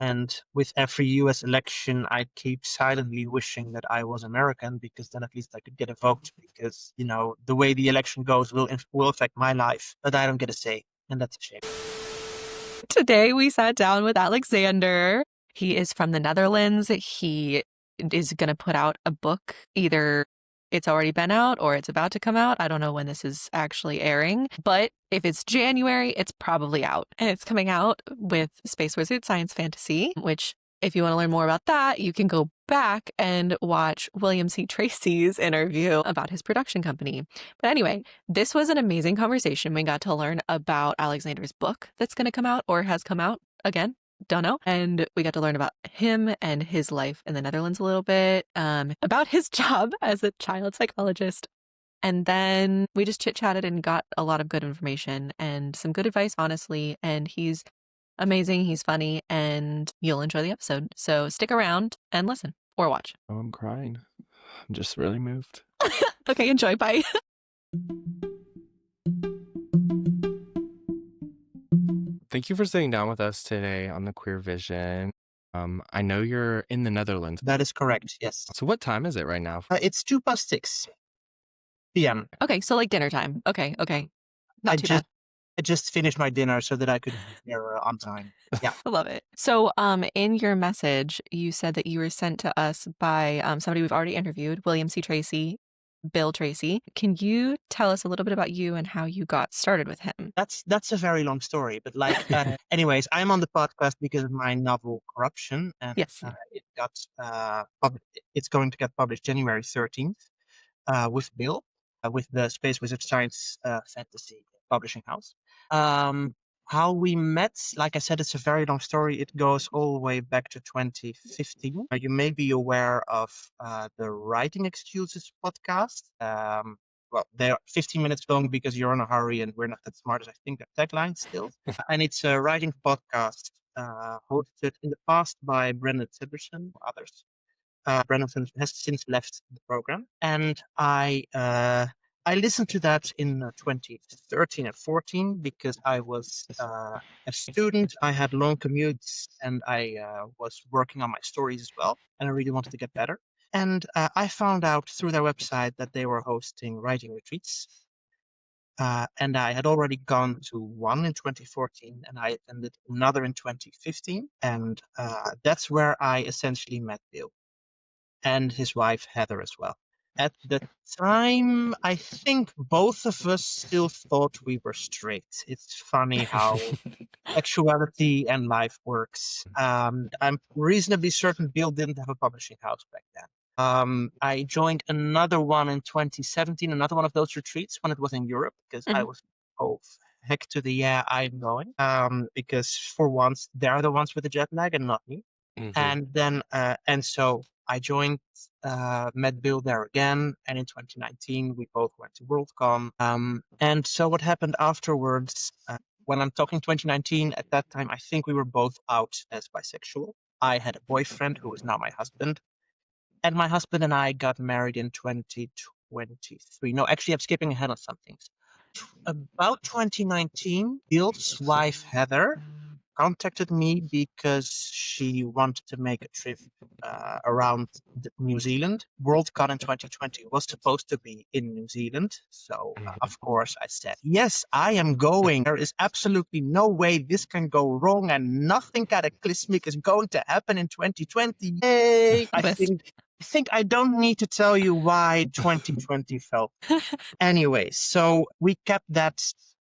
And with every US election, I keep silently wishing that I was American, because then at least I could get a vote, because, the way the election goes will affect my life, but I don't get a say. And that's a shame. Today we sat down with Alexander. He is from the Netherlands. He is going to put out a book. Either it's already been out or it's about to come out. I don't know when this is actually airing, but if it's January, it's probably out. And it's coming out with Space Wizard Science Fantasy, which, if you want to learn more about that, you can go back and watch William C. Tracy's interview about his production company. But anyway, this was an amazing conversation. We got to learn about Alexander's book that's going to come out or has come out again. Don't know. And we got to learn about him and his life in the Netherlands a little bit, about his job as a child psychologist. And then we just chit-chatted and got a lot of good information and some good advice, honestly. And he's amazing, he's funny, and you'll enjoy the episode. So stick around and listen or watch. Oh, I'm crying. I'm just really moved. Okay, enjoy. Bye. Thank you for sitting down with us today on the Queer Vision. I know you're in the Netherlands. That is correct, yes. So what time is it right now? It's 6:02 p.m. Okay, so like dinner time. Okay. Not too bad. I just finished my dinner so that I could be here on time. Yeah. I love it. So in your message, you said that you were sent to us by somebody we've already interviewed, William C. Tracy, Bill Tracy. Can you tell us a little bit about you and how you got started with him? That's a very long story, but anyways, I'm on the podcast because of my novel Corruption, and Yes. it got it's going to get published January 13th with Bill, with the Space Wizard Science Fantasy publishing house. How we met, like I said, it's a very long story. It goes all the way back to 2015. You may be aware of the Writing Excuses podcast. Well, they're 15 minutes long because you're in a hurry and we're not that smart as I think, that tagline still. And it's a writing podcast hosted in the past by Brendan Tiberson or others. Brendan has since left the program. And I listened to that in 2013 and 14 because I was a student. I had long commutes and I was working on my stories as well. And I really wanted to get better. And I found out through their website that they were hosting writing retreats. And I had already gone to one in 2014 and I attended another in 2015. And that's where I essentially met Bill and his wife, Heather, as well. At the time, I think both of us still thought we were straight. It's funny how sexuality and life works. I'm reasonably certain Bill didn't have a publishing house back then. I joined another one in 2017, another one of those retreats when it was in Europe, because I was, heck to the yeah, I'm going. Because for once, they're the ones with the jet lag and not me. And then, and so I joined, met Bill there again, and in 2019 we both went to Worldcon. And so what happened afterwards, when I'm talking 2019, at that time I think we were both out as bisexual. I had a boyfriend who is now my husband, and my husband and I got married in 2023. No, actually I'm skipping ahead on some things. About 2019, Bill's wife Heather contacted me because she wanted to make a trip around New Zealand. Worldcon in 2020 was supposed to be in New Zealand. So, of course, I said, yes, I am going. There is absolutely no way this can go wrong and nothing cataclysmic is going to happen in 2020. Yay! I think I don't need to tell you why 2020 felt. Anyway, so we kept that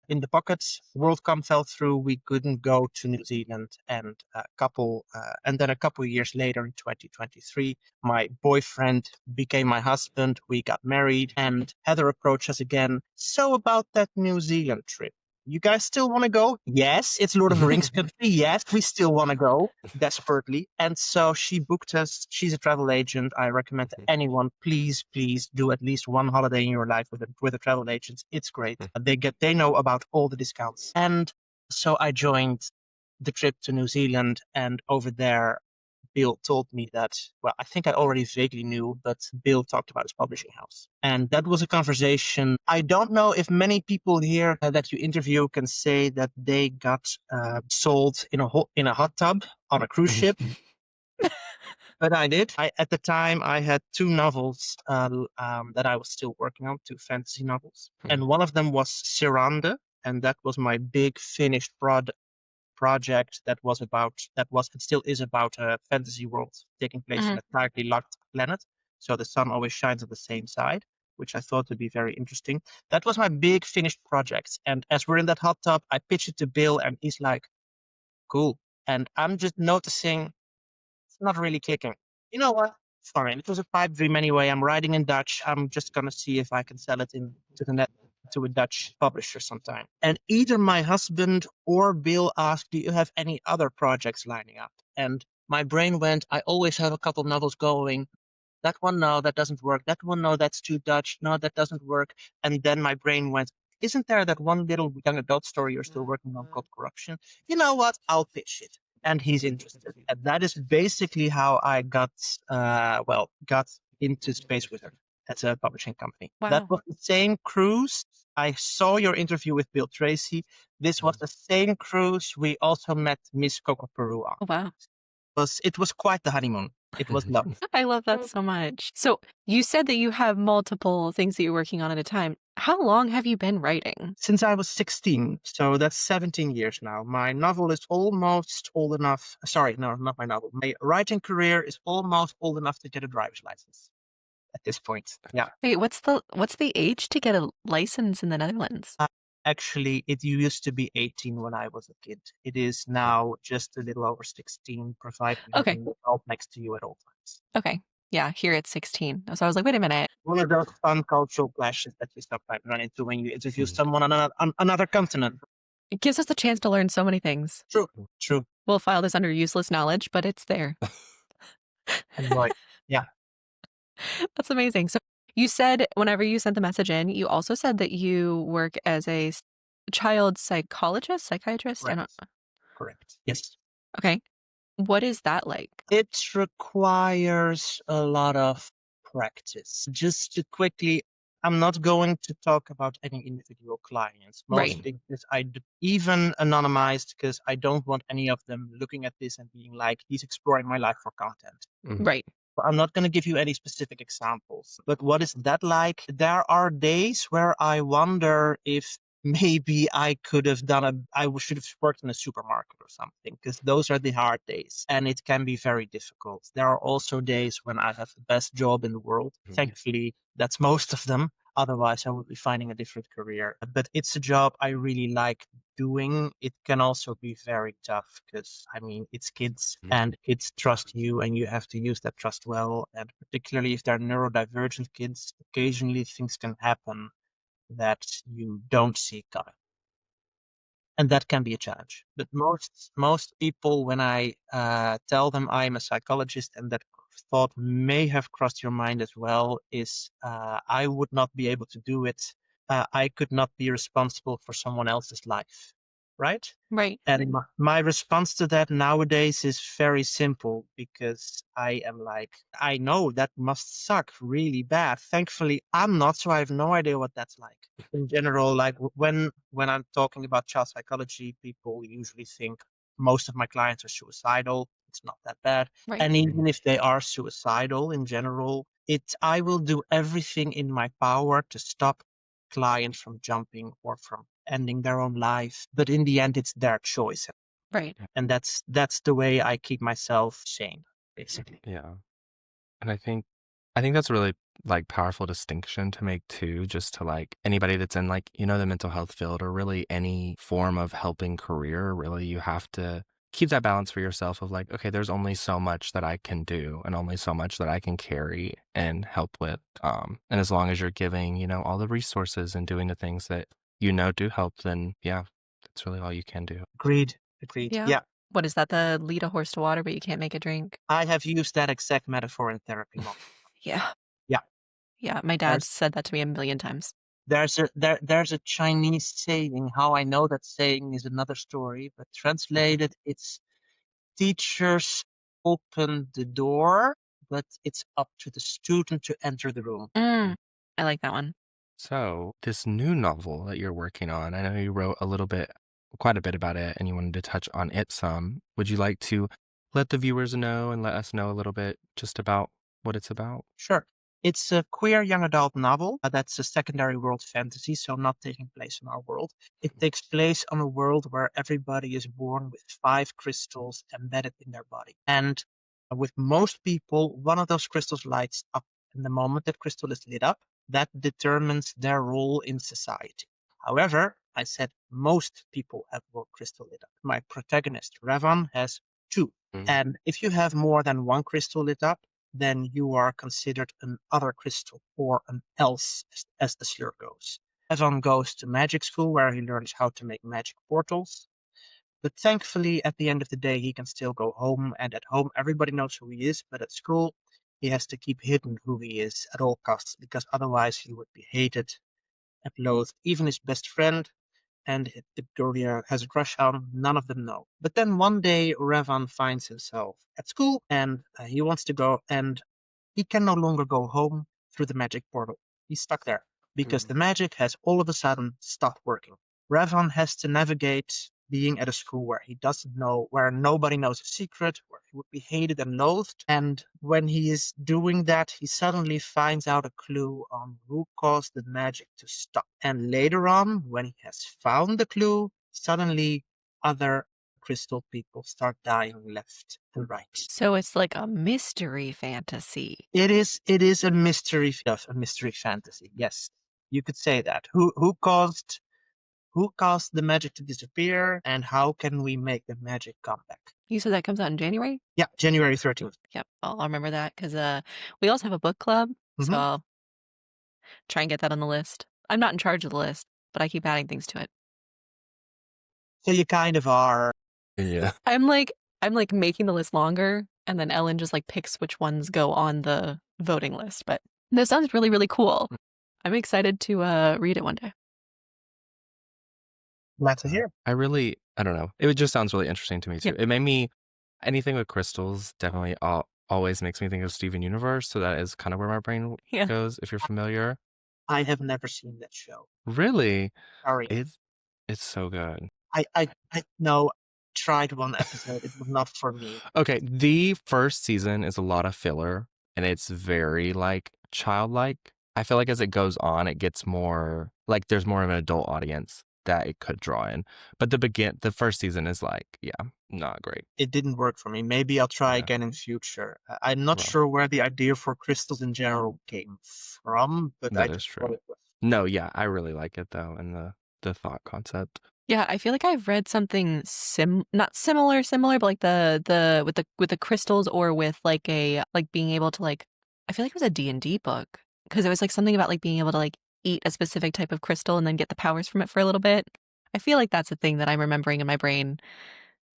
in the pocket. Worldcon fell through. We couldn't go to New Zealand, and then a couple of years later, in 2023, my boyfriend became my husband. We got married, and Heather approached us again. So about that New Zealand trip, you guys still want to go? Yes, it's Lord of the Rings country. Yes, we still want to go desperately. And so she booked us. She's a travel agent. I recommend to anyone, please do at least one holiday in your life with a travel agent. It's great. They know about all the discounts. And so I joined the trip to New Zealand, and over there, Bill told me that, well, I think I already vaguely knew, but Bill talked about his publishing house. And that was a conversation. I don't know if many people here that you interview can say that they got sold in a hot tub on a cruise ship. But I did. At the time, I had two novels that I was still working on, two fantasy novels. And one of them was Sirande, and that was my big finished project that was and still is about a fantasy world taking place in a tightly locked planet. So the sun always shines on the same side, which I thought would be very interesting. That was my big finished project. And as we're in that hot tub, I pitch it to Bill, and he's like, cool. And I'm just noticing it's not really clicking. You know what? Fine. It was a pipe dream anyway. I'm writing in Dutch. I'm just gonna see if I can sell it to the net to a Dutch publisher sometime. And either my husband or Bill asked, "Do you have any other projects lining up?" And my brain went, "I always have a couple novels going. That one, no, that doesn't work. That one, no, that's too Dutch. No, that doesn't work." And then my brain went, "Isn't there that one little young adult story you're still working on called Corruption? You know what? I'll pitch it." And he's interested. And that is basically how I got into Space Wizard as a publishing company. Wow. That was the same cruise. I saw your interview with Bill Tracy. This was the same cruise we also met Miss Coco Peru on. Oh, wow. It was quite the honeymoon. It was lovely. I love that so much. So you said that you have multiple things that you're working on at a time. How long have you been writing? Since I was 16, so that's 17 years now. My novel is almost old enough. Sorry, no, not my novel. My writing career is almost old enough to get a driver's license at this point. Yeah. Wait, what's the age to get a license in the Netherlands? Actually, it used to be 18 when I was a kid. It is now just a little over 16, provided you have Okay. an adult next to you at all times. Okay. Yeah, here it's 16. So I was like, wait a minute. One of those fun cultural clashes that you sometimes run into when you interview someone on another continent. It gives us the chance to learn so many things. True. We'll file this under useless knowledge, but it's there. And right. Yeah. That's amazing. So you said whenever you sent the message in, you also said that you work as a child psychologist, psychiatrist? I don't. Correct. Yes. Okay. What is that like? It requires a lot of practice. Just to quickly, I'm not going to talk about any individual clients, mostly because even anonymized, because I don't want any of them looking at this and being like, he's exploring my life for content. Right. I'm not going to give you any specific examples, but what is that like? There are days where I wonder if maybe I should have worked in a supermarket or something, because those are the hard days and it can be very difficult. There are also days when I have the best job in the world. Thankfully, that's most of them. Otherwise, I would be finding a different career. But it's a job I really like doing. It can also be very tough because, I mean, it's kids and kids trust you and you have to use that trust well. And particularly if they're neurodivergent kids, occasionally things can happen that you don't see coming. And that can be a challenge. But most people, when I tell them I'm a psychologist, and that thought may have crossed your mind as well, is I would not be able to do it. I could not be responsible for someone else's life, right? Right. And my response to that nowadays is very simple, because I am like, I know that must suck really bad. Thankfully, I'm not, so I have no idea what that's like. In general, like when I'm talking about child psychology, people usually think most of my clients are suicidal. It's not that bad. Right. And even if they are suicidal in general, I will do everything in my power to stop clients from jumping or from ending their own life. But in the end, it's their choice. Right. And that's the way I keep myself sane, basically. Yeah. And I think that's a really like powerful distinction to make too, just to like anybody that's in like, the mental health field or really any form of helping career, really you have to keep that balance for yourself of like, okay, there's only so much that I can do and only so much that I can carry and help with. And as long as you're giving, all the resources and doing the things that do help, then yeah, that's really all you can do. Agreed. Yeah. What is that? The lead a horse to water, but you can't make it drink? I have used that exact metaphor in therapy. Yeah. Yeah. Yeah. My dad said that to me a million times. There's a Chinese saying. How I know that saying is another story, but translated, it's teachers open the door, but it's up to the student to enter the room. I like that one. So, this new novel that you're working on, I know you wrote quite a bit about it, and you wanted to touch on it some. Would you like to let the viewers know and let us know a little bit just about what it's about? Sure. It's a queer young adult novel that's a secondary world fantasy, so not taking place in our world. It takes place on a world where everybody is born with 5 crystals embedded in their body. And with most people, one of those crystals lights up. And the moment that crystal is lit up, that determines their role in society. However, I said most people have one crystal lit up. My protagonist, Revan, has 2. And if you have more than 1 crystal lit up, then you are considered an other crystal, or an else, as the slur goes. Evan goes to magic school where he learns how to make magic portals. But thankfully, at the end of the day, he can still go home, and at home everybody knows who he is, but at school he has to keep hidden who he is at all costs, because otherwise he would be hated and loathed. Even his best friend and the girl he has a crush on, none of them know. But then one day, Revan finds himself at school, and he wants to go, and he can no longer go home through the magic portal. He's stuck there because the magic has all of a sudden stopped working. Revan has to navigate being at a school where he doesn't know, where nobody knows a secret, where he would be hated and loathed. And when he is doing that, he suddenly finds out a clue on who caused the magic to stop. And later on, when he has found the clue, suddenly other crystal people start dying left and right. So it's like a mystery fantasy. It is a mystery fantasy. Yes, you could say that. Who caused the magic to disappear, and how can we make the magic come back? You said that comes out in January? Yeah, January 13th. Yep, I'll remember that because we also have a book club, so I'll try and get that on the list. I'm not in charge of the list, but I keep adding things to it. So you kind of are. Yeah. I'm like making the list longer, and then Ellen just like picks which ones go on the voting list. But this sounds really, really cool. I'm excited to read it one day. Glad to hear. I don't know. It just sounds really interesting to me too. Yeah. It made me, anything with crystals definitely always makes me think of Steven Universe. So that is kind of where my brain goes, if you're familiar. I have never seen that show. Really? Sorry. It's so good. I know. Tried one episode. It was not for me. Okay, the first season is a lot of filler, and it's very like childlike. I feel like as it goes on, it gets more like there's more of an adult audience that it could draw in. But the first season is like, yeah, not great. It didn't work for me. Maybe I'll try again in future. I'm not sure where the idea for crystals in general came from, but that is true. No, yeah, I really like it though, and the thought concept. Yeah, I feel like I've read something not similar, but like the with the crystals, or with like a like being able to like, I feel like it was a D&D book, because it was like something about like being able to like eat a specific type of crystal and then get the powers from it for a little bit. I feel like that's a thing that I'm remembering in my brain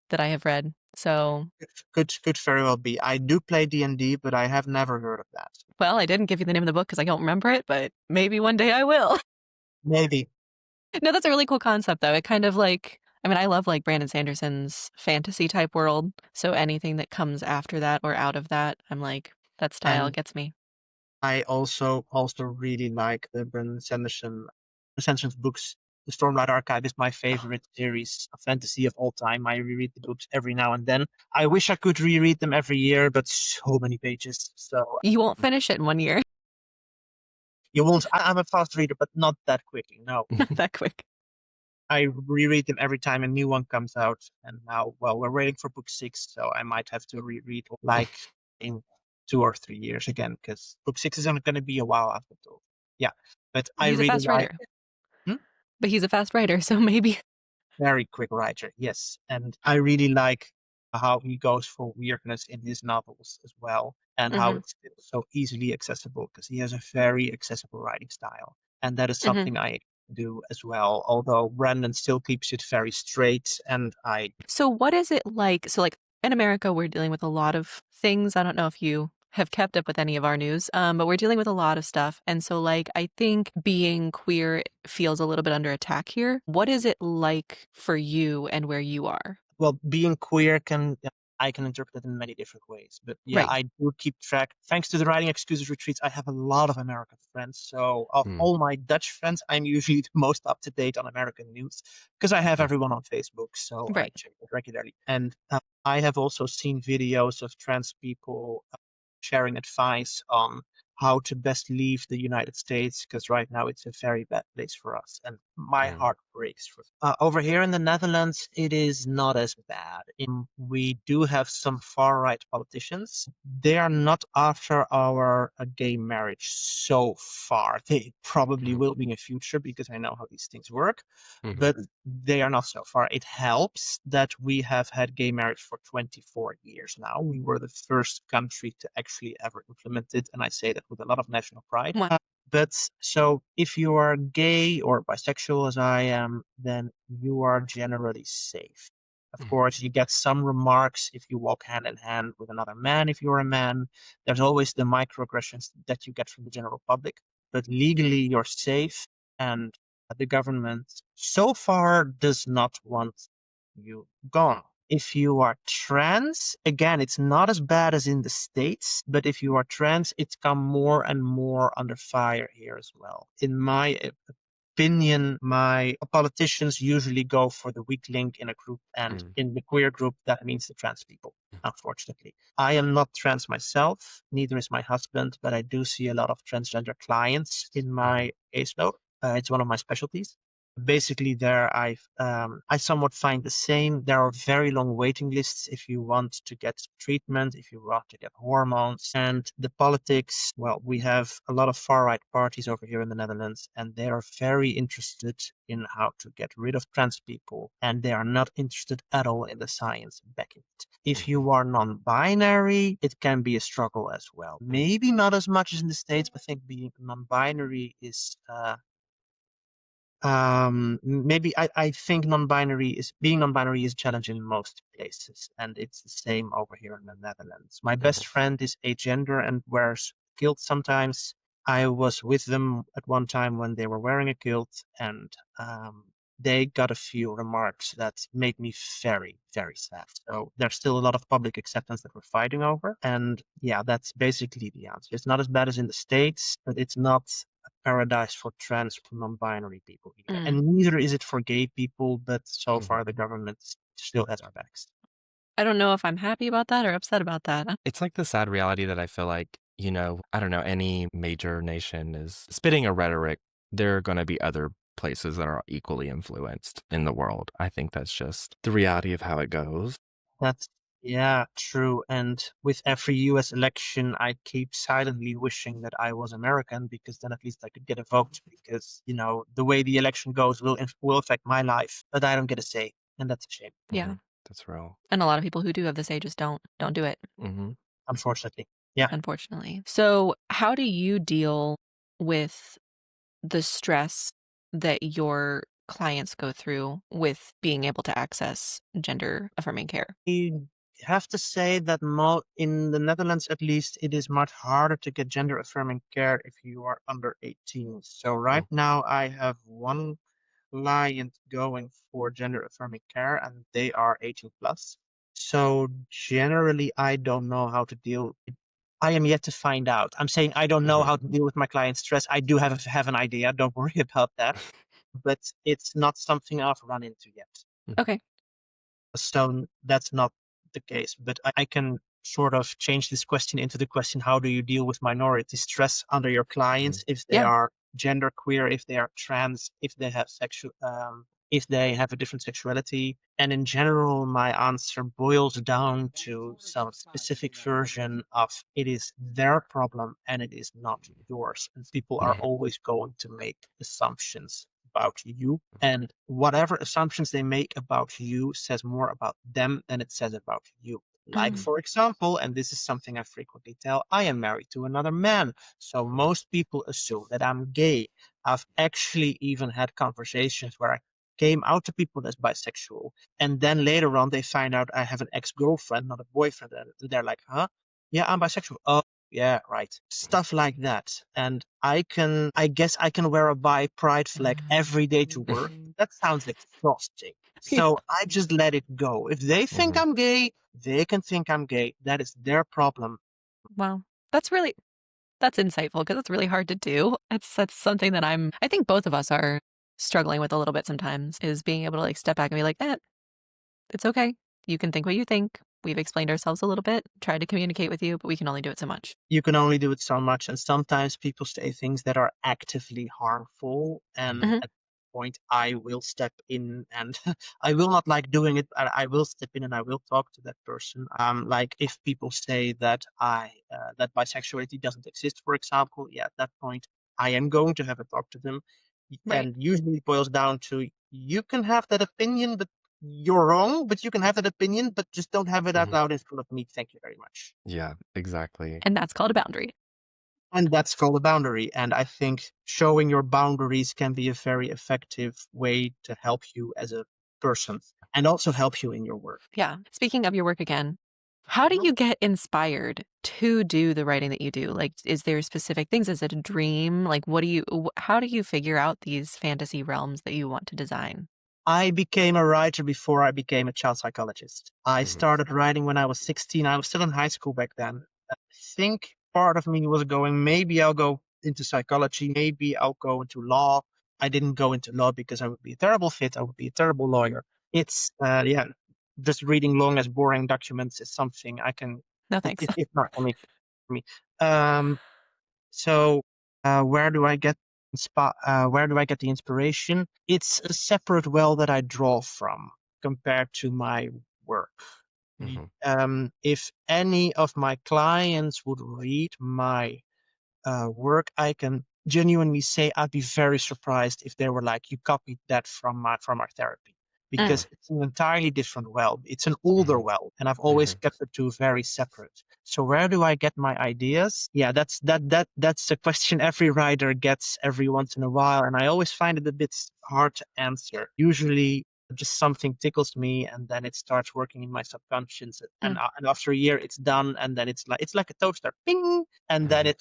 that I have read. So could very well be. I do play D&D, but I have never heard of that. Well, I didn't give you the name of the book because I don't remember it, but maybe one day I will. Maybe. No, that's a really cool concept, though. It kind of like, I mean, I love like Brandon Sanderson's fantasy type world. So anything that comes after that or out of that, I'm like, that style gets me. I also really like the Brandon Sanderson's books. The Stormlight Archive is my favorite series of fantasy of all time. I reread the books every now and then. I wish I could reread them every year, but so many pages. So you won't finish it in 1 year. You won't. I'm a fast reader, but not that quickly. No, not that quick. I reread them every time a new one comes out. And now, well, we're waiting for book 6, so I might have to reread like in 2 or 3 years again, because book 6 is only going to be a while after all. Yeah, but I He's really a fast writer. But he's a fast writer, so maybe. Very quick writer, yes. And I really like how he goes for weirdness in his novels as well, and how it's so easily accessible, because he has a very accessible writing style. And that is something I do as well, although Brandon still keeps it very straight. And So what is it like? So like in America, we're dealing with a lot of things. I don't know if you have kept up with any of our news, but we're dealing with a lot of stuff. And so like, I think being queer feels a little bit under attack here. What is it like for you and where you are? Well, being queer can I can interpret it in many different ways. But yeah, Right. I do keep track. Thanks to the Writing Excuses retreats, I have a lot of American friends. So of Mm, all my Dutch friends, I'm usually the most up to date on American news because I have mm, everyone on Facebook. So I Right. check it regularly. And I have also seen videos of trans people sharing advice on how to best leave the United States, because right now it's a very bad place for us, and my mm, heart breaks for over here in the Netherlands, it is not as bad. We do have some far-right politicians. They are not after our gay marriage so far. They probably mm, will be in the future because I know how these things work, mhm, but they are not so far. It helps that we have had gay marriage for 24 years now. We were the first country to actually ever implement it, and I say that with a lot of national pride. Wow. But so if you are gay or bisexual as I am, then you are generally safe. Of mm, course, you get some remarks if you walk hand in hand with another man, if you're a man. There's always the microaggressions that you get from the general public, but legally you're safe, and the government so far does not want you gone. If you are trans, again, it's not as bad as in the States, but if you are trans, it's come more and more under fire here as well. In my opinion, my politicians usually go for the weak link in a group, and mm, in the queer group, that means the trans people, unfortunately. I am not trans myself, neither is my husband, but I do see a lot of transgender clients in mhm, my caseload. It's one of my specialties. Basically, there I somewhat find the same. There are very long waiting lists if you want to get treatment, if you want to get hormones. And the politics, well, we have a lot of far-right parties over here in the Netherlands, and they are very interested in how to get rid of trans people, and they are not interested at all in the science backing it. If mhm, you are non-binary, it can be a struggle as well. mm, Maybe not as much as in the States, but I think being non-binary is maybe I think being non-binary is challenging in most places, and it's the same over here in the Netherlands. My mhm, best friend is agender and wears kilt sometimes. I was with them at one time when they were wearing a kilt, and they got a few remarks that made me very, very sad. So there's still a lot of public acceptance that we're fighting over, and yeah, that's basically the answer. It's not as bad as in the States, but it's not paradise for trans for non-binary people either. Mm. And neither is it for gay people, but so mhm. far the government still has our backs. I don't know if I'm happy about that or upset about that. It's like the sad reality that I feel like, I don't know, any major nation is spitting a rhetoric. There are going to be other places that are equally influenced in the world. I think that's just the reality of how it goes. That's yeah, true. And with every US election, I keep silently wishing that I was American because then at least I could get a vote because, the way the election goes will affect my life, but I don't get a say, and that's a shame, Yeah. That's real. And a lot of people who do have this age just don't do it, Hmm. unfortunately. Yeah. unfortunately. So, how do you deal with the stress that your clients go through with being able to access gender affirming care? I have to say that in the Netherlands, at least, it is much harder to get gender affirming care if you are under 18. So right now, I have one client going for gender affirming care, and they are 18 plus. So generally, I don't know how to deal. I am yet to find out. I'm saying I don't know Hmm. how to deal with my client's stress. I do have an idea. Don't worry about that. But it's not something I've run into yet. Okay. So that's not the case. But I can sort of change this question into the question, how do you deal with minority stress under your clients if they Yeah. are gender queer, if they are trans, if they have if they have a different sexuality? And in general, my answer boils down to some specific version of it is their problem and it is not yours. And people are Hmm. always going to make assumptions about you. And whatever assumptions they make about you says more about them than it says about you. Like, Mm. for example, and this is something I frequently tell, I am married to another man. So most people assume that I'm gay. I've actually even had conversations where I came out to people as bisexual. And then later on, they find out I have an ex girlfriend, not a boyfriend. And they're like, huh? Yeah, I'm bisexual. Oh, Yeah, right. Stuff like that. And I guess I can wear a bi pride flag every day to work. That sounds exhausting. Yeah. So I just let it go. If they think Mhm. I'm gay, they can think I'm gay. That is their problem. Wow. That's insightful because it's really hard to do. That's something that I think both of us are struggling with a little bit sometimes, is being able to like step back and be like, it's okay. You can think what you think. We've explained ourselves a little bit, tried to communicate with you, but we can only do it so much. You can only do it so much, and sometimes people say things that are actively harmful, and Mhm. at that point I will step in, and I will not like doing it, but I will step in and I will talk to that person. Like if people say that that bisexuality doesn't exist, for example, yeah, at that point I am going to have a talk to them. Right. And usually it boils down to, you can have that opinion, but you're wrong, but you can have that opinion, but just don't have it out Mhm. loud in front of me. Thank you very much. Yeah, exactly. And that's called a boundary. And that's called a boundary. And I think showing your boundaries can be a very effective way to help you as a person and also help you in your work. Yeah. Speaking of your work again, how do you get inspired to do the writing that you do? Like, is there specific things? Is it a dream? Like, how do you figure out these fantasy realms that you want to design? I became a writer before I became a child psychologist. I Mhm. started writing when I was 16. I was still in high school back then. I think part of me was going, maybe I'll go into psychology, maybe I'll go into law. I didn't go into law because I would be a terrible fit. I would be a terrible lawyer. Yeah, just reading long as boring documents is something I can, No, thanks. it's not for me. For me. Um, so where do I get the inspiration? It's a separate well that I draw from compared to my work. Mhm. If any of my clients would read my work, I can genuinely say I'd be very surprised if they were like, "You copied that from our therapy," Mm, because it's an entirely different well. It's an older Mhm. well, and I've always Mhm. kept the two very separate. So where do I get my ideas? Yeah, that's a question every writer gets every once in a while, and I always find it a bit hard to answer. Usually just something tickles me and then it starts working in my subconscious, mm, and after a year it's done, and then it's like a toaster, ping, and then Mhm.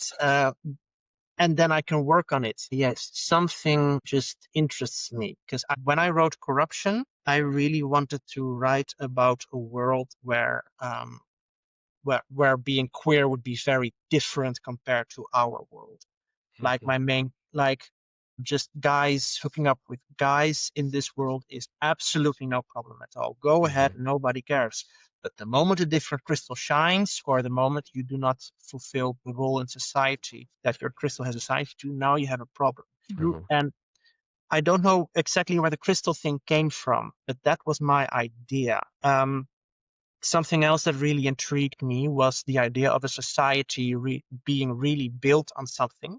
I can work on it. Yes, something just interests me because when I wrote Corruption, I really wanted to write about a world where being queer would be very different compared to our world. Like Mhm. just guys hooking up with guys in this world is absolutely no problem at all. Go ahead, Mhm. nobody cares. But the moment a different crystal shines, or the moment you do not fulfill the role in society that your crystal has assigned to, now you have a problem. Mhm. And I don't know exactly where the crystal thing came from, but that was my idea. Something else that really intrigued me was the idea of a society being really built on something,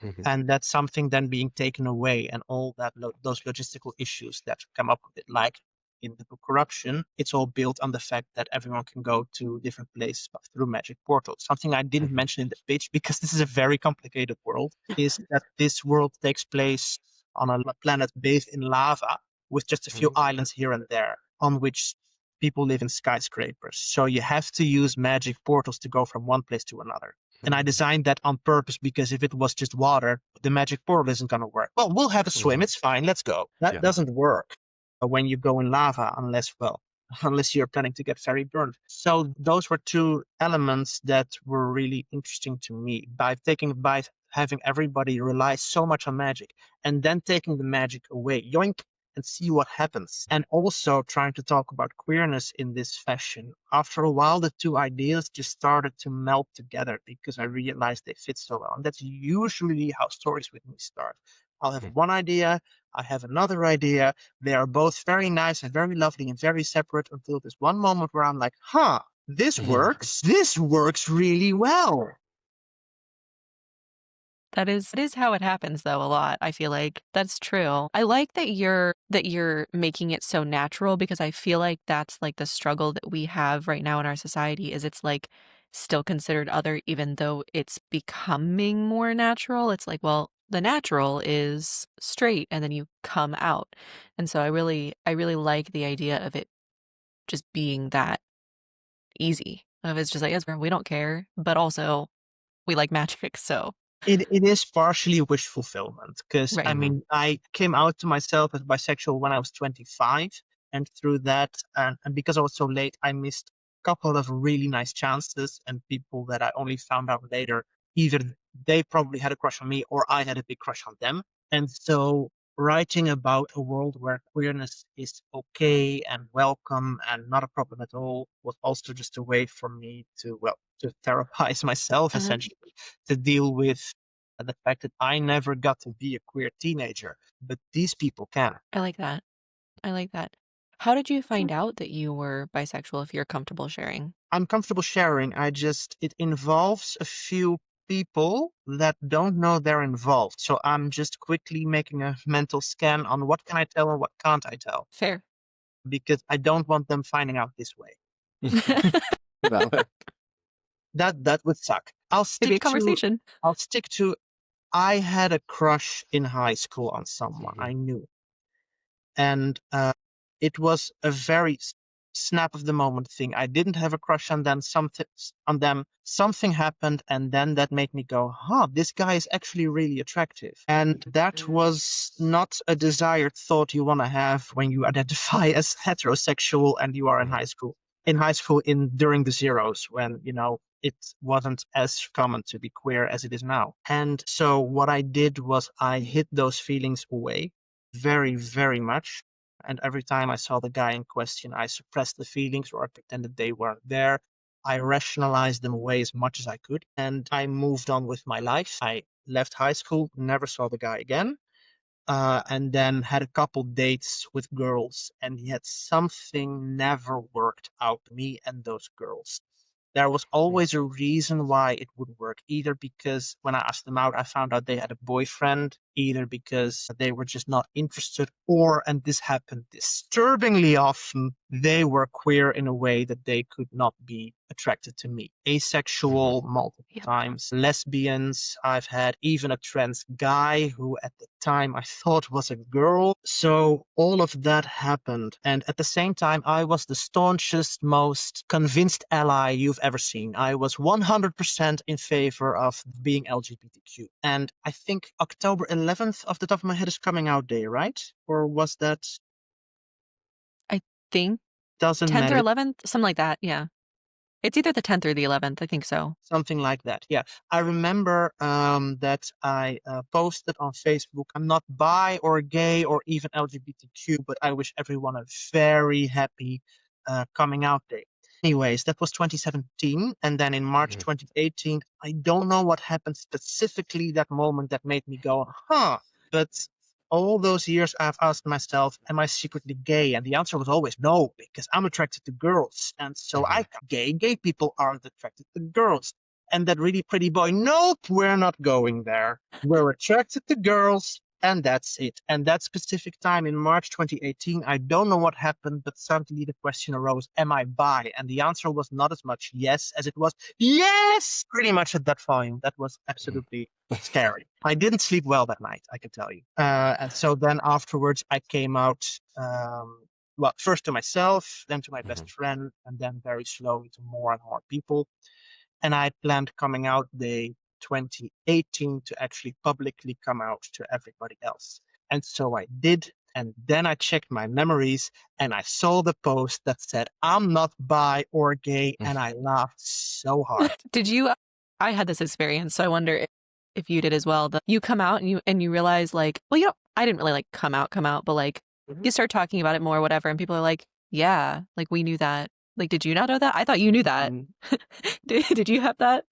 Mhm. and that's something then being taken away, and all those logistical issues that come up with it, like in the book Corruption, it's all built on the fact that everyone can go to different places through magic portals. Something I didn't Mhm. mention in the pitch, because this is a very complicated world, is that this world takes place on a planet bathed in lava with just a few Mhm. islands here and there on which people live in skyscrapers. So you have to use magic portals to go from one place to another. And I Mhm. designed that on purpose, because if it was just water, the magic portal isn't going to work. Well, we'll have a swim. Mhm. It's fine. Let's go. That Yeah. doesn't work when you go in lava, unless you're planning to get very burned. So those were two elements that were really interesting to me. By having everybody rely so much on magic and then taking the magic away, yoink, and see what happens. And also trying to talk about queerness in this fashion. After a while, the two ideas just started to melt together because I realized they fit so well. And that's usually how stories with me start. I'll have Mhm. one idea, I have another idea. They are both very nice and very lovely and very separate, until this one moment where I'm like, huh, this Mhm. works. This works really well. that is how it happens though a lot. I feel like that's true. I like that you're making it so natural, because I feel like that's like the struggle that we have right now in our society, is it's like still considered other even though it's becoming more natural. It's like, well, the natural is straight and then you come out. And so I really like the idea of it just being that easy. Of it's just like, yes, we don't care, but also we like magic, so It is partially wish fulfillment because right. I came out to myself as bisexual when I was 25, and through that, and because I was so late, I missed a couple of really nice chances and people that I only found out later. Either they probably had a crush on me or I had a big crush on them. And so writing about a world where queerness is okay and welcome and not a problem at all was also just a way for me to, well, to therapize myself Uh-huh. essentially, to deal with the fact that I never got to be a queer teenager, but these people can. I like that. I like that. How did you find out that you were bisexual if you're comfortable sharing? I'm comfortable sharing. It involves a few people that don't know they're involved. So I'm just quickly making a mental scan on what can I tell and what can't I tell, Fair. because I don't want them finding out this way. Valid. That would suck. Maybe a conversation. I'll stick to I had a crush in high school on someone I knew. And it was a very snap of the moment thing. I didn't have a crush on them. Something happened, and then that made me go, "Huh, this guy is actually really attractive." And that was not a desired thought you want to have when you identify as heterosexual and you are in high school. In high school, in during the zeros, when it wasn't as common to be queer as it is now. And so what I did was I hid those feelings away very, very much. And every time I saw the guy in question, I suppressed the feelings or I pretended they weren't there. I rationalized them away as much as I could, and I moved on with my life. I left high school, never saw the guy again, and then had a couple dates with girls, and yet something never worked out, me and those girls. There was always a reason why it would work, either because when I asked them out, I found out they had a boyfriend, either because they were just not interested, or, and this happened disturbingly often, they were queer in a way that they could not be attracted to me. Asexual multiple Yep. times, lesbians. I've had even a trans guy who at the time I thought was a girl. So all of that happened. And at the same time, I was the staunchest, most convinced ally you've ever seen. I was 100% in favor of being LGBTQ. And I think October 11th, off the top of my head, is coming out day, right? Or was that? I think Doesn't 10th or matter. 11th, something like that. Yeah. It's either the 10th or the 11th. I think so. Something like that. Yeah. I remember that I posted on Facebook, I'm not bi or gay or even LGBTQ, but I wish everyone a very happy coming out day. Anyways, that was 2017. And then in March 2018, I don't know what happened specifically that moment that made me go, huh. But all those years I've asked myself, am I secretly gay? And the answer was always no, because I'm attracted to girls. And so I'm gay. Gay people aren't attracted to girls. And that really pretty boy, nope, we're not going there. We're attracted to girls, and that's it. And that specific time in March 2018, I don't know what happened, but suddenly the question arose, am I bi? And the answer was not as much yes as it was yes, pretty much at that volume. That was absolutely scary. I didn't sleep well that night, I can tell you. And so then afterwards, I came out, well, first to myself, then to my best friend, and then very slowly to more and more people. And I planned coming out day 2018 to actually publicly come out to everybody else. And so I did. And then I checked my memories and I saw the post that said, I'm not bi or gay. And I laughed so hard. Did you? I had this experience, so I wonder if you did as well. That you come out and you realize like, well, I didn't really like come out, but like you start talking about it more, whatever, and people are like, yeah, like we knew that. Like, did you not know that? I thought you knew that. Did you have that?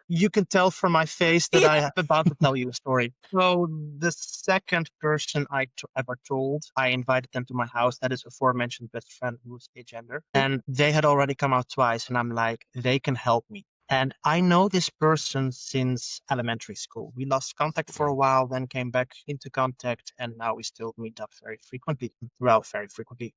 You can tell from my face that I am about to tell you a story. So the second person I ever told, I invited them to my house. That is aforementioned best friend who's agender. And they had already come out twice. And I'm like, they can help me. And I know this person since elementary school. We lost contact for a while, then came back into contact. And now we still meet up very frequently. Well, very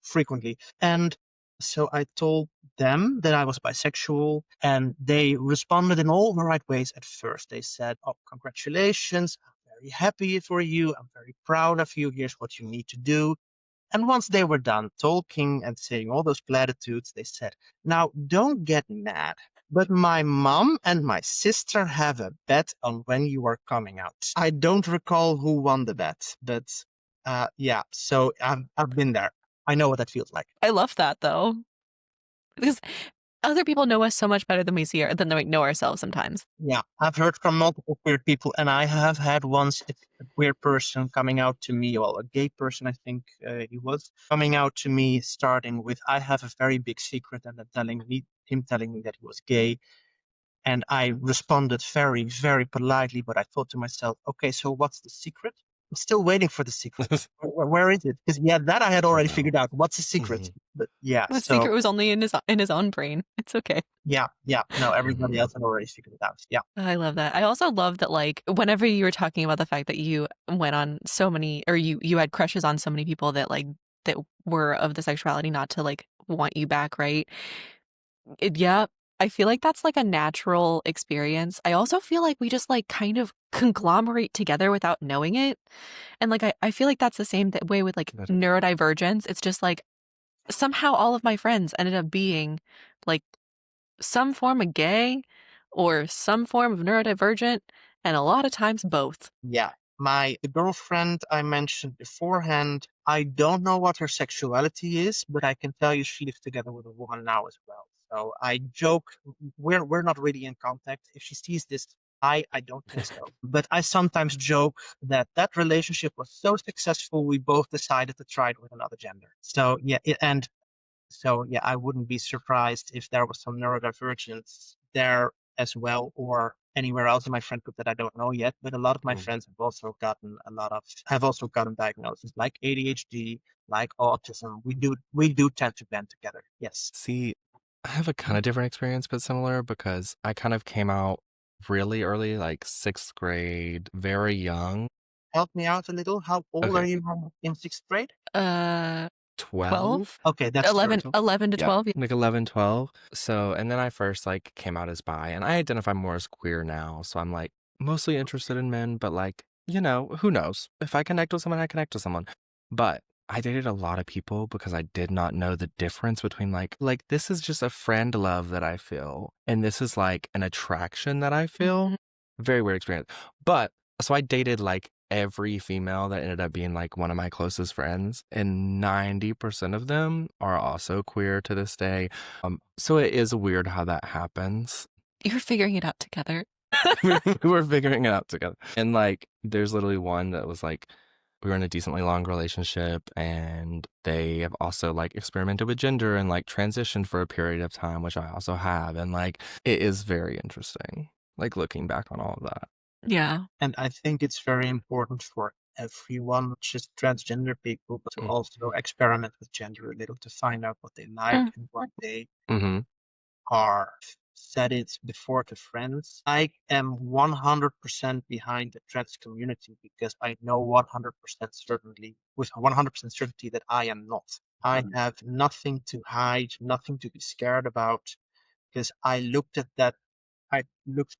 frequently. And so I told them that I was bisexual, and they responded in all the right ways at first. They said, oh, congratulations. I'm very happy for you. I'm very proud of you. Here's what you need to do. And once they were done talking and saying all those platitudes, they said, now don't get mad, But my mom and my sister have a bet on when you are coming out. I don't recall who won the bet, but yeah, so I've been there. I know what that feels like. I love that though. Because other people know us so much better than we know ourselves sometimes. Yeah, I've heard from multiple queer people, and I have had once a queer person coming out to me, well, a gay person, I think he was, coming out to me starting with, I have a very big secret, and then him telling me that he was gay. And I responded very, very politely, but I thought to myself, okay, so what's the secret? I'm still waiting for the secret. Where is it? Because yeah, that I had already figured out. What's the secret? But yeah, The so secret was only in his own brain. It's okay. yeah, no, everybody else had already figured it out. Yeah. I love that. I also love that, like, whenever you were talking about the fact that you went on so many, or you had crushes on so many people that like that were of the sexuality not to like want you back, right? Yeah, I feel like that's like a natural experience. I also feel like we just like kind of conglomerate together without knowing it. And like I feel like that's the same way with like neurodivergence. It's just like somehow all of my friends ended up being like some form of gay or some form of neurodivergent, and a lot of times both. Yeah. The girlfriend I mentioned beforehand, I don't know what her sexuality is, but I can tell you she lives together with a woman now as well. So I joke, we're not really in contact. If she sees this, I don't think so. But I sometimes joke that relationship was so successful, we both decided to try it with another gender. So yeah, so yeah, I wouldn't be surprised if there was some neurodivergence there as well, or anywhere else in my friend group that I don't know yet. But a lot of my friends have also gotten diagnoses like ADHD, like autism. We do tend to band together. Yes. See, I have a kind of different experience, but similar because I kind of came out really early, like 6th grade, very young. Help me out a little. How old are you in 6th grade? 12? Okay, that's 11 true. 11 to Yeah, 12. like 11, 12. So, and then I first like came out as bi, and I identify more as queer now. So I'm like mostly interested in men, but like, who knows? If I connect with someone, I connect with someone. But I dated a lot of people because I did not know the difference between like this is just a friend love that I feel, and this is like an attraction that I feel. Very weird experience. But so I dated like every female that ended up being like one of my closest friends, and 90% of them are also queer to this day. So it is weird how that happens. You're figuring it out together. We're figuring it out together. And like there's literally one that was like we were in a decently long relationship, and they have also like experimented with gender and like transitioned for a period of time, which I also have. And like it is very interesting, like looking back on all of that. Yeah. And I think it's very important for everyone, not just transgender people, but to also experiment with gender a little to find out what they like and what they are. Said it before to friends. I am 100% behind the trans community because I know 100% certainly, with 100% certainty, that I am not. I have nothing to hide, nothing to be scared about, because I looked at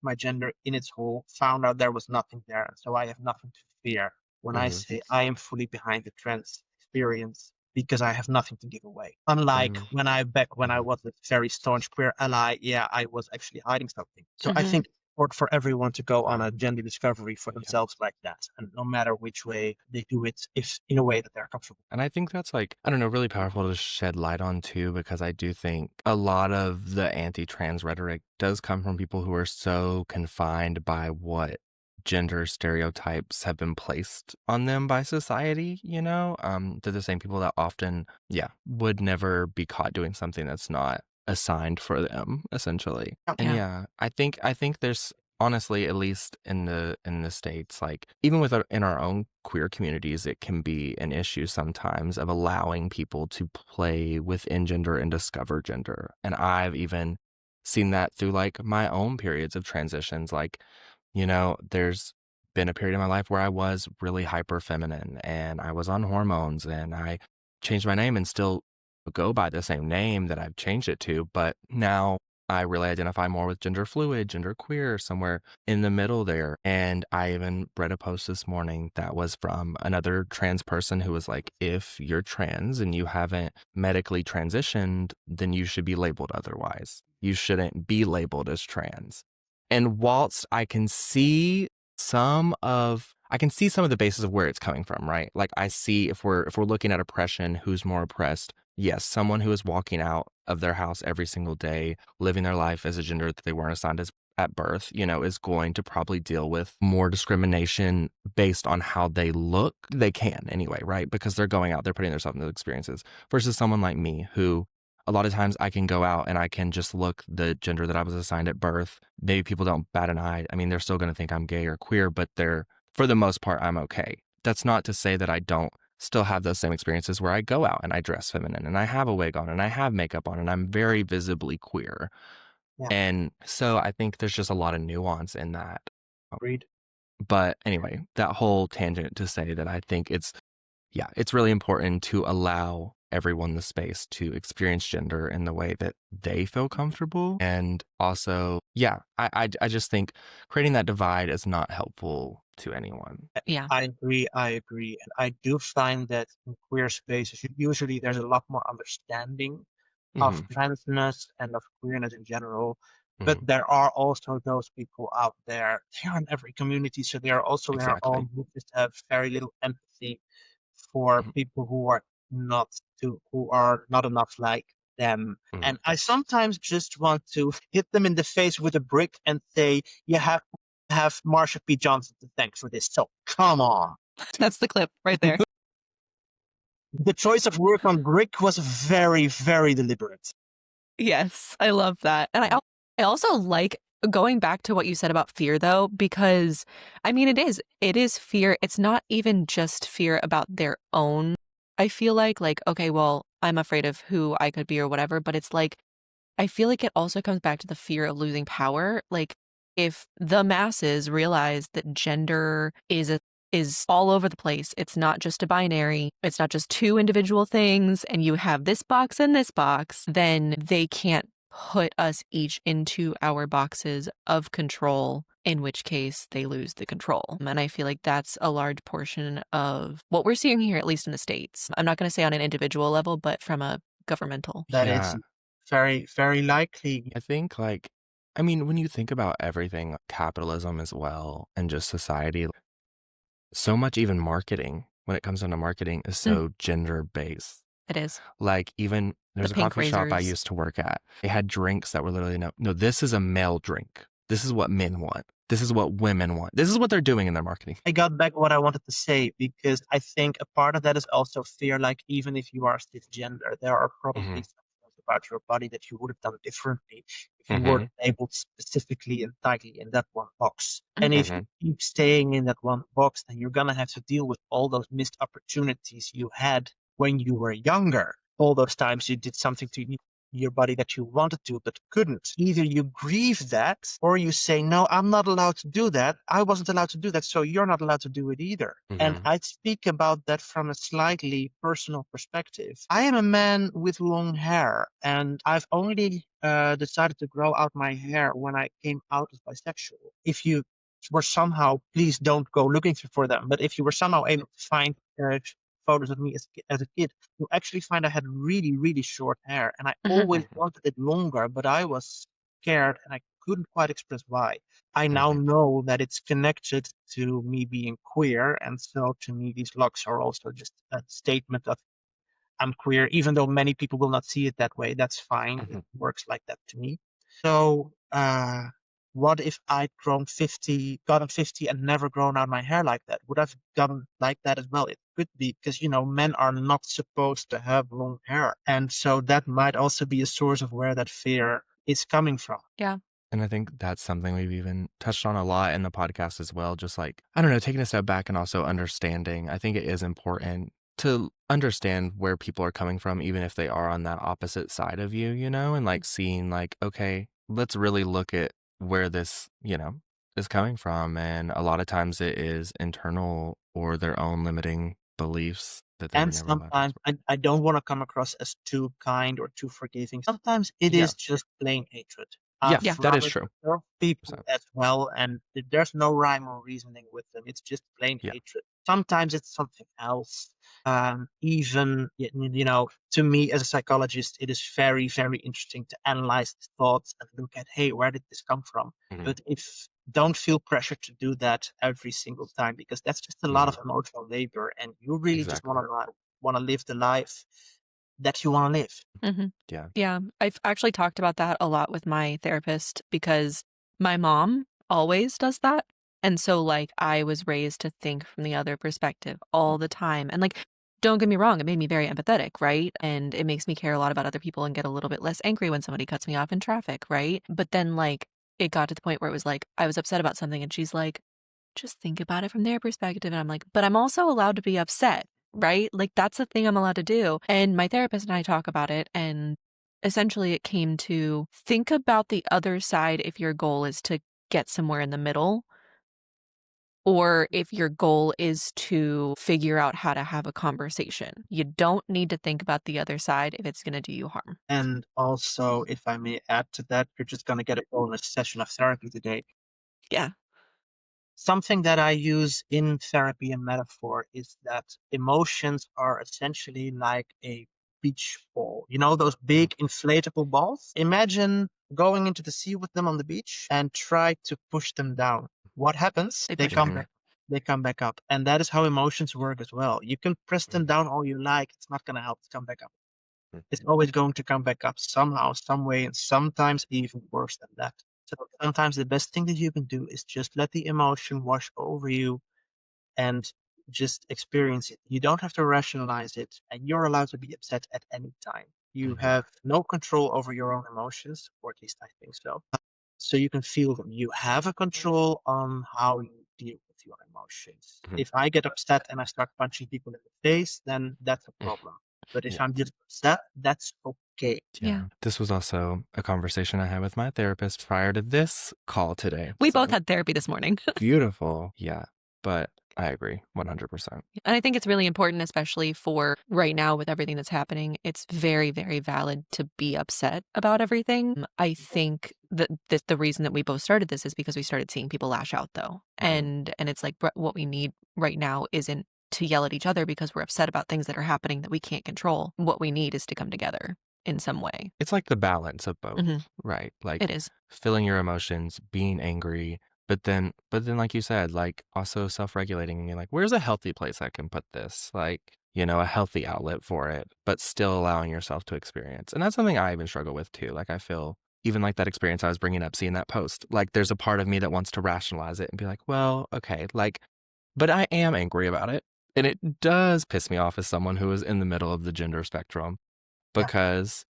my gender in its whole, found out there was nothing there, and so I have nothing to fear when I say I am fully behind the trans experience because I have nothing to give away. Unlike when I was a very staunch queer ally, yeah, I was actually hiding something. So I think it's important for everyone to go on a gender discovery for themselves like that, and no matter which way they do it, if in a way that they're comfortable. And I think that's like, I don't know, really powerful to shed light on too, because I do think a lot of the anti-trans rhetoric does come from people who are so confined by what gender stereotypes have been placed on them by society, they're the same people that often, would never be caught doing something that's not assigned for them, essentially. And I think there's honestly, at least in the States, like even in our own queer communities, it can be an issue sometimes of allowing people to play within gender and discover gender. And I've even seen that through like my own periods of transitions. Like, there's been a period in my life where I was really hyper feminine and I was on hormones, and I changed my name and still go by the same name that I've changed it to. But now I really identify more with gender fluid, gender queer, somewhere in the middle there. And I even read a post this morning that was from another trans person who was like, if you're trans and you haven't medically transitioned, then you should be labeled otherwise. You shouldn't be labeled as trans. And whilst I can see some of the basis of where it's coming from, right? Like I see if we're looking at oppression, who's more oppressed? Yes, someone who is walking out of their house every single day, living their life as a gender that they weren't assigned as at birth, is going to probably deal with more discrimination based on how they look. They can anyway, right? Because they're going out, they're putting themselves in those experiences versus someone like me who a lot of times I can go out and I can just look the gender that I was assigned at birth. Maybe people don't bat an eye. I mean, they're still going to think I'm gay or queer, but for the most part, I'm okay. That's not to say that I don't still have those same experiences where I go out and I dress feminine and I have a wig on and I have makeup on and I'm very visibly queer. Yeah, And so I think there's just a lot of nuance in that. agreed. But anyway, that whole tangent to say that I think it's really important to allow everyone the space to experience gender in the way that they feel comfortable. And also, I just think creating that divide is not helpful to anyone. Yeah. I agree. And I do find that in queer spaces, usually there's a lot more understanding of Hmm. transness and of queerness in general. But Hmm. there are also those people out there. They are in every community, so they are also in our Exactly. own who just have very little empathy for Mhm. people who are not enough like them. Mhm. And I sometimes just want to hit them in the face with a brick and say, you have Marsha P. Johnson to thank for this. So come on. That's the clip right there. The choice of word on brick was very, very deliberate. Yes, I love that. And I also like going back to what you said about fear though, because I mean it is fear. It's not even just fear about their own. I feel like okay, well, I'm afraid of who I could be or whatever, but it's like I feel like it also comes back to the fear of losing power. Like if the masses realize that gender is all over the place. It's not just a binary. It's not just two individual things and you have this box and this box, then they can't put us each into our boxes of control, in which case they lose the control. And I feel like that's a large portion of what we're seeing here, at least in the States. I'm not going to say on an individual level, but from a governmental. That is Yeah, very, very likely. I think I mean, when you think about everything, capitalism as well, and just society, so much even marketing, when it comes down to marketing, is Mm, so gender based. it is. Like even The there's a pink coffee shop I razors. used to work at. They had drinks that were literally no, this is a male drink. This is what men want. This is what women want. This is what they're doing in their marketing. I got back what I wanted to say because I think a part of that is also fear. Like, even if you are cisgender, there are probably Hmm. some things about your body that you would have done differently if you were Hmm. labeled specifically and tightly in that one box. And if you Hmm. keep staying in that one box, then you're going to have to deal with all those missed opportunities you had when you were younger. All those times you did something to your body that you wanted to but couldn't. Either you grieve that or you say, no, I'm not allowed to do that. I wasn't allowed to do that, so you're not allowed to do it either. And Hmm. I speak about that from a slightly personal perspective. I am a man with long hair, and I've only decided to grow out my hair when I came out as bisexual. If you were somehow, please don't go looking for them, but if you were somehow able to find photos of me as a kid, you actually find I had really, really short hair, and I Mhm. always wanted it longer, but I was scared and I couldn't quite express why. I now Hmm. know that it's connected to me being queer, and so to me, these locks are also just a statement of I'm queer, even though many people will not see it that way. That's fine. It Hmm. works like that to me. So, what if I'd gotten 50 and never grown out my hair like that? Would I've gotten like that as well? It could be because, men are not supposed to have long hair. And so that might also be a source of where that fear is coming from. Yeah. And I think that's something we've even touched on a lot in the podcast as well. Just like, I don't know, taking a step back and also understanding. I think it is important to understand where people are coming from, even if they are on that opposite side of you, and like seeing, like, okay, let's really look at where this, is coming from. And a lot of times it is internal or their own limiting beliefs that they were And never allowed to sometimes express. I don't want to come across as too kind or too forgiving. Sometimes it Yeah. is just plain hatred. Yeah, I've Yeah. that run is into true. tough people 100%. as well, and there's no rhyme or reasoning with them. It's just plain Yeah. hatred. Sometimes it's something else. Even, to me as a psychologist, it is very, very interesting to analyze the thoughts and look at, hey, where did this come from? Mhm. But if don't feel pressure to do that every single time, because that's just a lot Mhm. of emotional labor, and you really just Exactly. want to live the life that you want to live. hmm Yeah. Yeah. I've actually talked about that a lot with my therapist because my mom always does that. And so, like, I was raised to think from the other perspective all the time. And, like, don't get me wrong, it made me very empathetic, right? And it makes me care a lot about other people and get a little bit less angry when somebody cuts me off in traffic, right? But then, like, it got to the point where it was like, I was upset about something and she's like, just think about it from their perspective. And I'm like, but I'm also allowed to be upset, right? Like, that's the thing I'm allowed to do. And my therapist and I talk about it. And essentially, it came to think about the other side if your goal is to get somewhere in the middle, or if your goal is to figure out how to have a conversation. You don't need to think about the other side if it's going to do you harm. And also, if I may add to that, you're just going to get a bonus session of therapy today. Yeah. Something that I use in therapy and metaphor is that emotions are essentially like a beach ball. You know, those big inflatable balls? Imagine going into the sea with them on the beach and try to push them down. What happens? They They push come back. Mhm. back. They come back up. And that is how emotions work as well. You can press them down all you like. It's not going to help to come back up. Mhm. It's always going to come back up somehow, some way, and sometimes even worse than that. So sometimes the best thing that you can do is just let the emotion wash over you and just experience it. You don't have to rationalize it, and you're allowed to be upset at any time. You Mhm. have no control over your own emotions, or at least I think so. So you can feel them. You have a control on how you deal with your emotions. Mhm. If I get upset and I start punching people in the face, then that's a problem. But if Yeah. I'm just upset, that's okay. Yeah. This was also a conversation I had with my therapist prior to this call today. We So both had therapy this morning. beautiful. Yeah. But I agree 100%. And I think it's really important, especially for right now with everything that's happening. It's very, very valid to be upset about everything. I think that the reason that we both started this is because we started seeing people lash out, though. And it's like what we need right now isn't to yell at each other because we're upset about things that are happening that we can't control. What we need is to come together in some way. It's like the balance of both, hmm right? Like It is. feeling your emotions, being angry, but then like you said, like also self-regulating and you're like, where's a healthy place I can put this? Like, a healthy outlet for it, but still allowing yourself to experience. And that's something I even struggle with too. Like I feel even like that experience I was bringing up, seeing that post, like there's a part of me that wants to rationalize it and be like, well, okay, like, but I am angry about it. And it does piss me off as someone who is in the middle of the gender spectrum Yeah, because,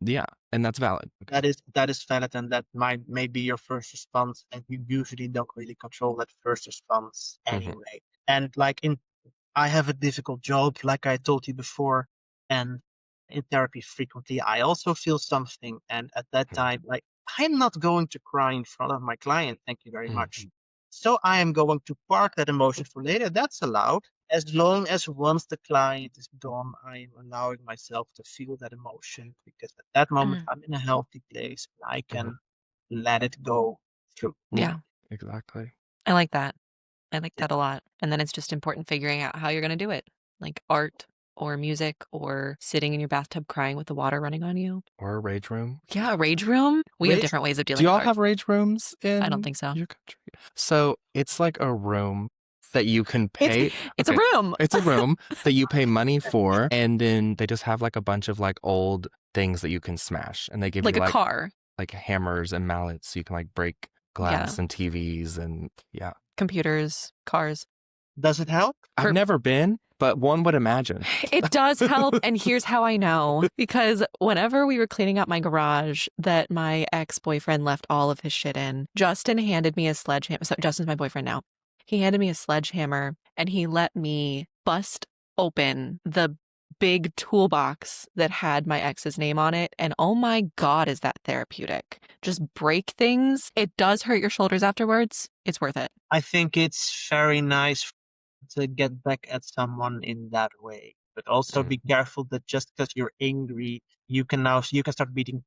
yeah, and that's valid. that is valid, and that may be your first response, and you usually don't really control that first response Hmm. anyway. And like I have a difficult job, like I told you before, and in therapy frequently, I also feel something. And at that time, like, I'm not going to cry in front of my client. Thank you very much. So I am going to park that emotion for later. That's allowed. As long as once the client is gone, I am allowing myself to feel that emotion because at that moment Mhm. I'm in a healthy place and I Hmm. can let it go through. Yeah, Yeah. exactly. I like that. I like Yeah. that a lot. And then it's just important figuring out how you're going to do it, like art or music or sitting in your bathtub crying with the water running on you. Or a rage room. Yeah, a rage room. We have Rage, different ways of Do dealing with y'all art. have rage rooms I don't in think so. your country? So it's like a room that you can It's pay. it's a Okay. room. It's a room that you pay money for, and then they just have like a bunch of like old things that you can smash, and they give you Like a car. like hammers and mallets so you can like break Yeah. glass and TVs and yeah. Computers, cars. does it help? I've For never been, but one would imagine. It does help. And here's how I know. Because whenever we were cleaning out my garage that my ex-boyfriend left all of his shit in, Justin handed me a sledgehammer. So Justin's my boyfriend now. He handed me a sledgehammer and he let me bust open the big toolbox that had my ex's name on it. And oh my God, is that therapeutic? Just break things. It does hurt your shoulders afterwards. It's worth it. I think it's very nice to get back at someone in that way. But also be careful that just because you're angry, you can start beating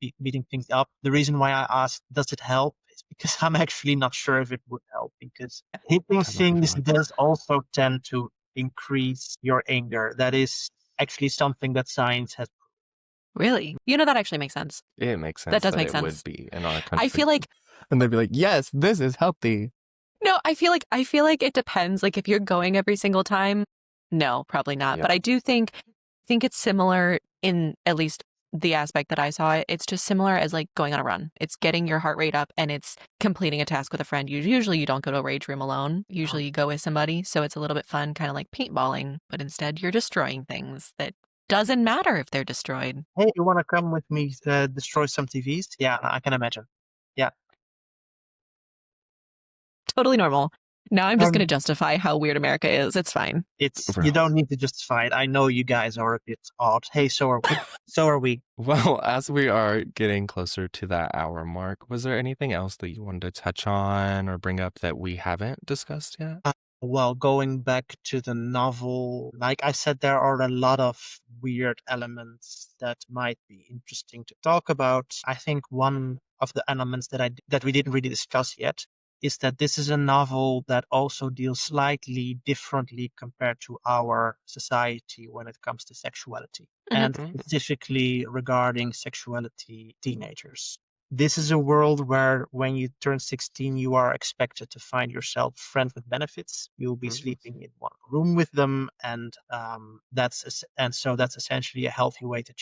things up. The reason why I asked, does it help, is because I'm actually not sure if it would help, because hitting That must be things fun. does also tend to increase your anger. That is actually something that science has. Really? You know, that actually makes sense. It makes That sense does that make it would sense. be in our I feel country. like And they'd be like, yes, this is healthy. no, I feel like it depends. Like if you're going every single time, no, probably not. Yeah. But I do think it's similar in at least the aspect that I saw it. It's just similar as like going on a run. It's getting your heart rate up and it's completing a task with a friend. Usually you don't go to a rage room alone. Usually you go with somebody. So it's a little bit fun, kind of like paintballing, but instead you're destroying things that doesn't matter if they're destroyed. Hey, you want to come with me destroy some TVs? Yeah, I can imagine. Yeah. Totally normal. Now I'm just going to Um, justify how weird America is. It's fine. you don't need to justify it. I know you guys are a bit odd. Hey, so are we. So are we. Well, as we are getting closer to that hour mark, was there anything else that you wanted to touch on or bring up that we haven't discussed yet? Well, going back to the novel, like I said, there are a lot of weird elements that might be interesting to talk about. I think one of the elements that we didn't really discuss yet is that this is a novel that also deals slightly differently compared to our society when it comes to sexuality, and specifically regarding sexuality teenagers. This is a world where when you turn 16, you are expected to find yourself friends with benefits. You'll be sleeping in one room with them, and so that's essentially a healthy way to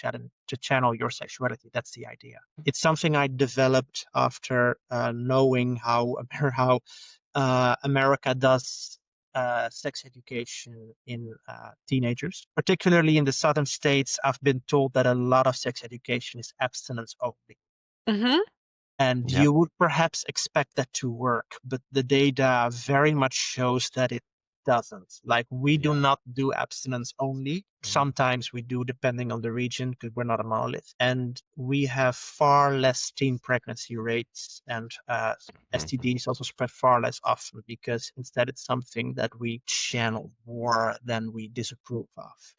channel your sexuality. That's the idea. It's something I developed after knowing how America does sex education in teenagers, particularly in the southern states. I've been told that a lot of sex education is abstinence only. Mm-hmm. And Yep. you would perhaps expect that to work, but the data very much shows that it doesn't. Like, we do not do abstinence only. Sometimes we do, depending on the region, because we're not a monolith. And we have far less teen pregnancy rates, and STDs also spread far less often, because instead it's something that we channel more than we disapprove of.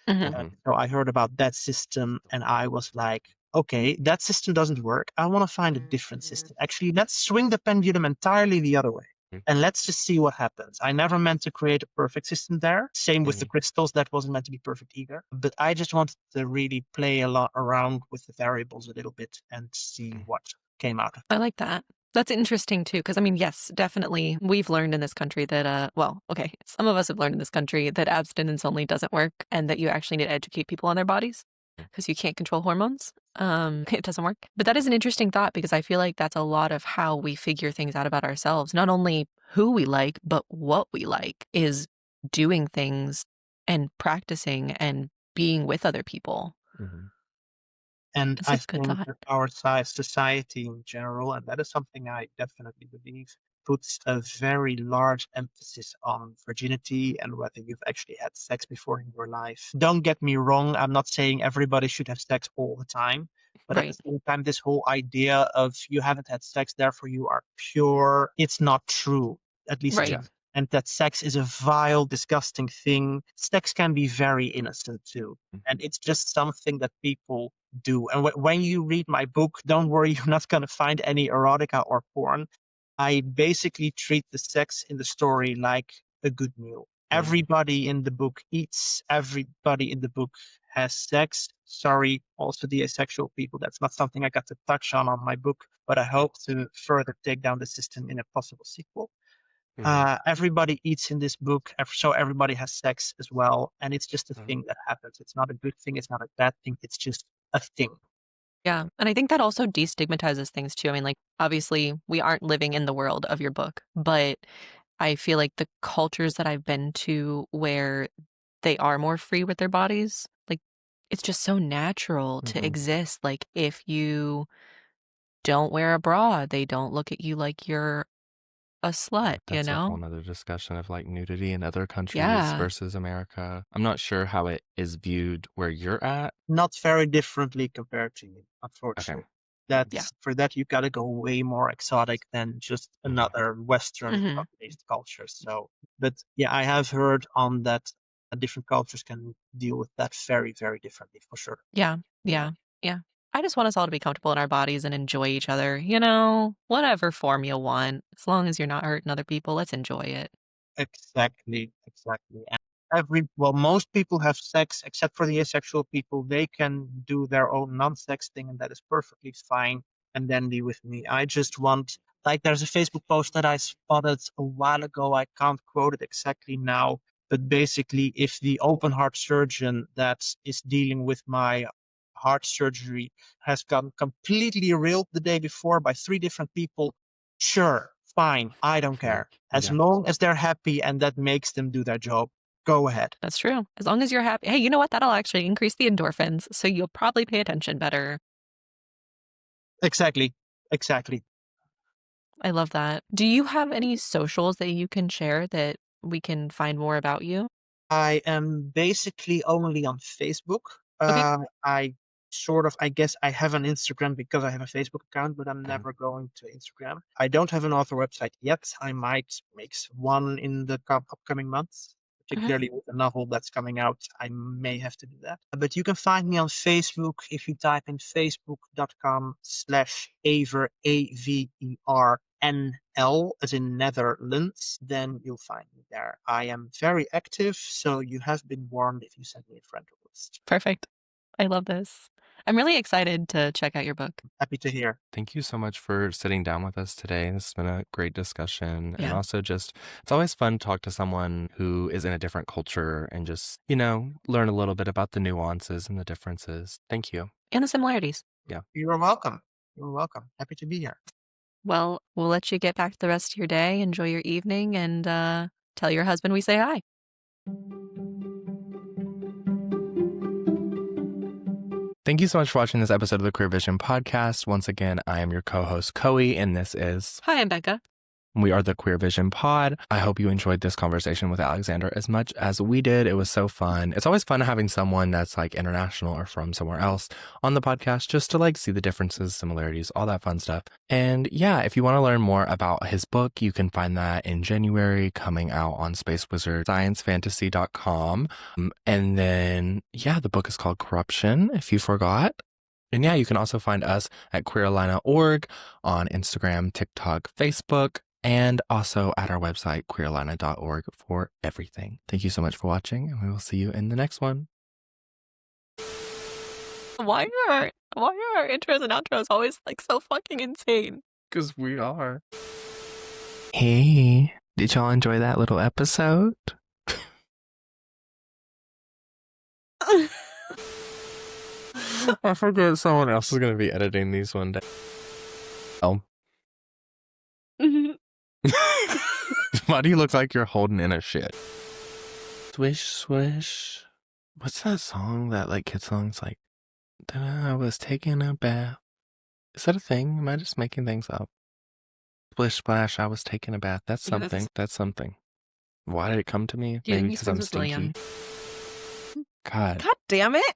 So I heard about that system, and I was like, okay, that system doesn't work. I want to find a different system. Actually, let's swing the pendulum entirely the other way. And let's just see what happens. I never meant to create a perfect system there. Same with the crystals. That wasn't meant to be perfect either. But I just wanted to really play a lot around with the variables a little bit and see what came out of it. I like that. That's interesting too, because I mean, yes, definitely, we've learned in this country that, well, okay, some of us have learned in this country that abstinence only doesn't work, and that you actually need to educate people on their bodies because you can't control hormones. It doesn't work. But that is an interesting thought, because I feel like that's a lot of how we figure things out about ourselves. Not only who we like, but what we like is doing things and practicing and being with other people. And That's I a good think thought. that our society in general, and that is something I definitely believe, puts a very large emphasis on virginity and whether you've actually had sex before in your life. Don't get me wrong, I'm not saying everybody should have sex all the time, but at the Right. same time, this whole idea of you haven't had sex, therefore you are pure, it's not true, at least to Right. me. And that sex is a vile, disgusting thing. Sex can be very innocent too. And it's just something that people do. And when you read my book, don't worry, you're not going to find any erotica or porn. I basically treat the sex in the story like a good meal. Everybody in the book eats, everybody in the book has sex. Sorry, also the asexual people. That's not something I got to touch on my book, but I hope to further take down the system in a possible sequel. Everybody eats in this book, so everybody has sex as well. And it's just a thing that happens. It's not a good thing, it's not a bad thing, it's just a thing. Yeah. And I think that also destigmatizes things too. I mean, like, obviously, we aren't living in the world of your book, but I feel like the cultures that I've been to where they are more free with their bodies, like, it's just so natural to exist. Like, if you don't wear a bra, they don't look at you like you're a slut, you That's a whole know? nother discussion of like nudity in other countries Yeah. versus America. I'm not sure how it is viewed where you're at. Not very differently compared to you, Okay. unfortunately. For that you got to go way more exotic than just another Western based culture. So, but yeah, I have heard on that different cultures can deal with that very, very differently for sure. Yeah. I just want us all to be comfortable in our bodies and enjoy each other. Whatever form you want, as long as you're not hurting other people, let's enjoy it. Exactly. And most people have sex except for the asexual people. They can do their own non-sex thing, and that is perfectly fine and dandy with me. I just want, like, there's a Facebook post that I spotted a while ago. I can't quote it exactly now, but basically, if the open heart surgeon that is dealing with my heart surgery has gotten completely railed the day before by 3 different people, sure, fine, I don't care. As long as they're happy and that makes them do their job, go ahead. That's true. As long as you're happy. Hey, you know what? That'll actually increase the endorphins, so you'll probably pay attention better. Exactly. I love that. Do you have any socials that you can share that we can find more about you? I am basically only on Facebook. Okay. I guess I have an Instagram because I have a Facebook account, but I'm never going to Instagram. I don't have an author website yet. I might make one in the upcoming months, particularly with a novel that's coming out. I may have to do that. But you can find me on Facebook if you type in facebook.com/Aver, AVERNL, as in Netherlands, then you'll find me there. I am very active, so you have been warned if you send me a friend request. Perfect. I love this. I'm really excited to check out your book. Happy to hear. Thank you so much for sitting down with us today. This has been a great discussion. Yeah. And also it's always fun to talk to someone who is in a different culture and just, learn a little bit about the nuances and the differences. Thank you. And the similarities. Yeah. You're welcome. Happy to be here. Well, we'll let you get back to the rest of your day. Enjoy your evening and tell your husband we say hi. Thank you so much for watching this episode of the Queer Vision podcast. Once again, I am your co-host, Koee, and this is... Hi, I'm Becca. We are the Queer Vision Pod. I hope you enjoyed this conversation with Alexander as much as we did. It was so fun. It's always fun having someone that's like international or from somewhere else on the podcast just to like see the differences, similarities, all that fun stuff. And yeah, if you want to learn more about his book, you can find that in January coming out on spacewizardsciencefantasy.com. And then, yeah, the book is called Corruption, if you forgot. And yeah, you can also find us at queeralina.org on Instagram, TikTok, Facebook, and also at our website, queeralina.org, for everything. Thank you so much for watching, and we will see you in the next one. Why are our intros and outros always like so fucking insane? Because we are. Hey, did y'all enjoy that little episode? I forget someone else is going to be editing these one day. Oh. Why do you look like you're holding in a shit? Swish, swish. What's that song, that like kid song's like, I was taking a bath. Is that a thing? Am I just making things up? Splish, splash, I was taking a bath. That's something. That's something. Why did it come to me? Maybe because I'm stinky. God God damn it.